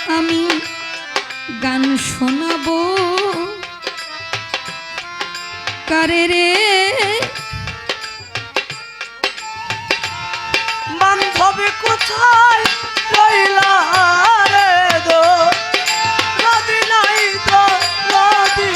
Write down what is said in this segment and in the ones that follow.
আমি গান শোনাবো কারে রে বান্ধবী কোথায় রইলা রে দো নদী নাই তো নদী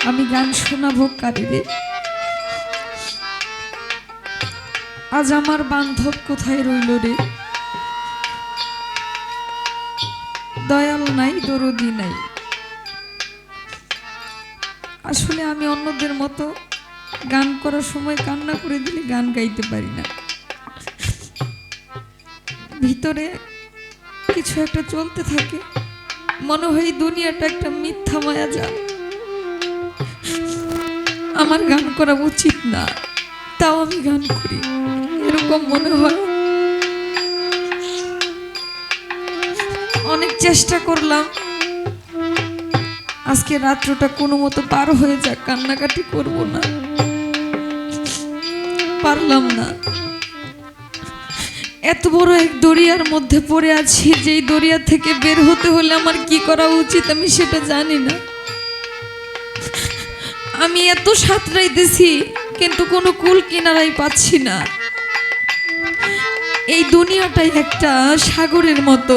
আমি গান শোনাবো কারে রে আজ আমার বান্ধব কোথায় রইল রে দয়াল নাই দরদি নাই আসলে আমি অন্যদের মতো গান করার সময় কান্না করে দিলে গান গাইতে পারি না ভিতরে কিছু একটা চলতে থাকে মনে হয় দুনিয়াটা একটা মিথ্যা মায়াজাল আমার গান করা উচিত না তাও আমি গান করি এরকম মনে হয় অনেক চেষ্টা করলাম আজকে রাত্রটা কোনো মতো পার হয়ে যাক কান্নাকাটি করব না পারলাম না এত বড় এক দরিয়ার মধ্যে পড়ে আছি যেই দরিয়া থেকে বের হতে হলে আমার কি করা উচিত আমি সেটা জানি না আমি এত সাঁতরাইতেছি কিন্তু কোনো কুল কিনারাই পাচ্ছি না এই দুনিয়াটাই একটা সাগরের মতো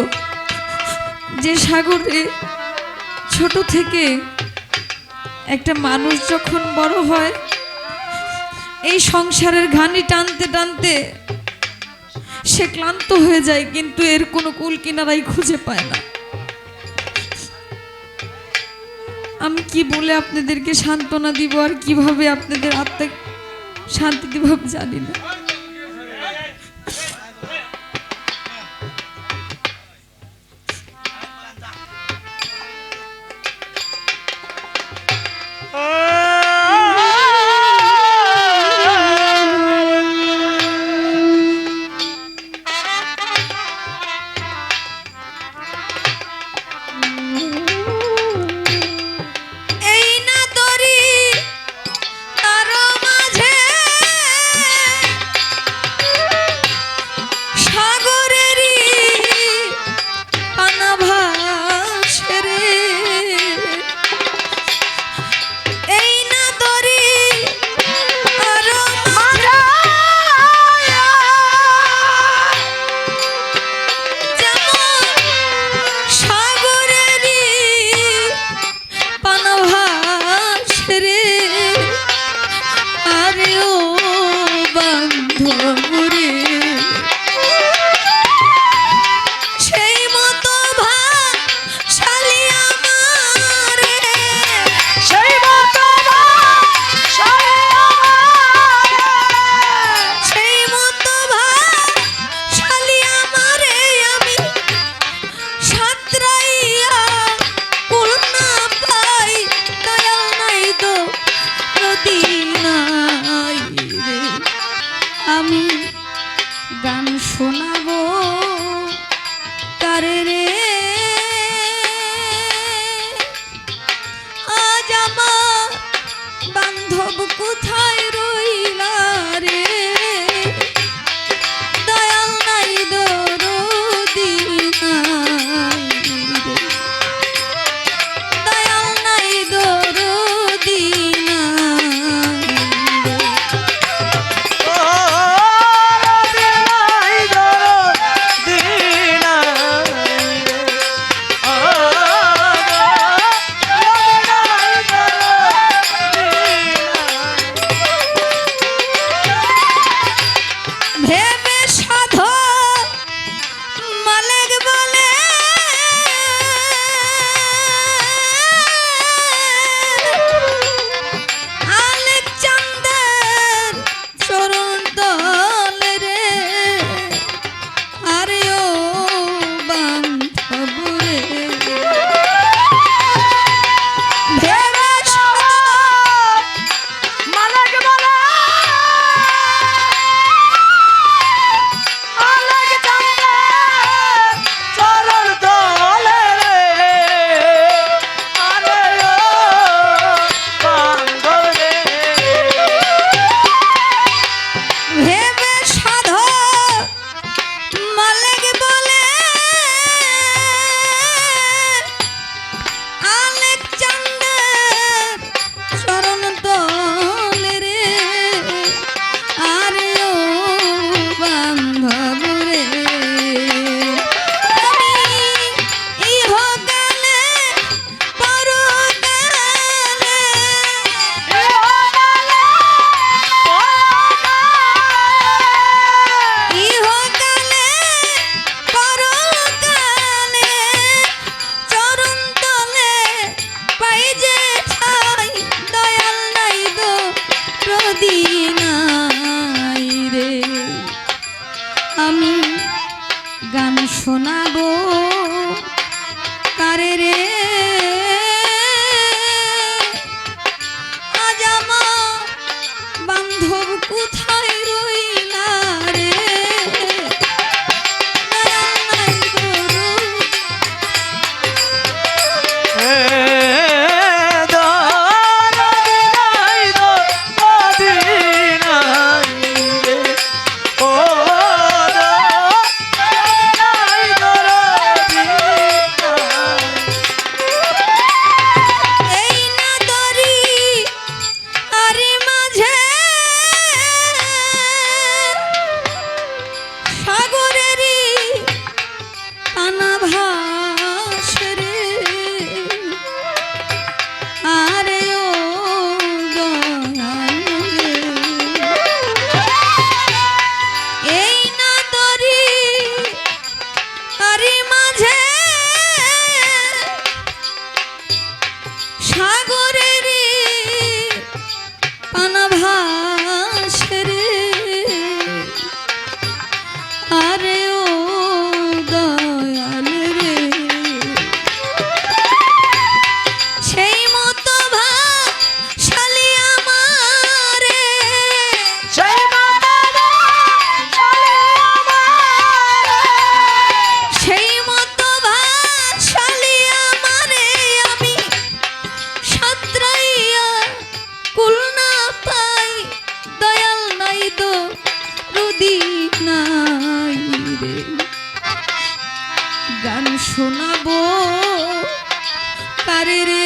যে সাগরে ছোট থেকে একটা মানুষ যখন বড় হয় এই সংসারের ঘানি টানতে টানতে সে ক্লান্ত হয়ে যায় কিন্তু এর কোনো কুল কিনারাই খুঁজে পায় না আমি কি বলে আপনাদেরকে সান্ত্বনা দিব আর কিভাবে আপনাদের আত্মাকে শান্তি দিব জানি না হাসে রে, আরে ও দয়াল রে, সেই মতো ভাষালি আমারে, সেই মাতা চলে আমারে, সেই মতো ভাষালি আমারে আমি সাতরাইয়া কুল না পাই, দয়াল নাই তো রুদি নাই রে। গান শোনাবো কারে রে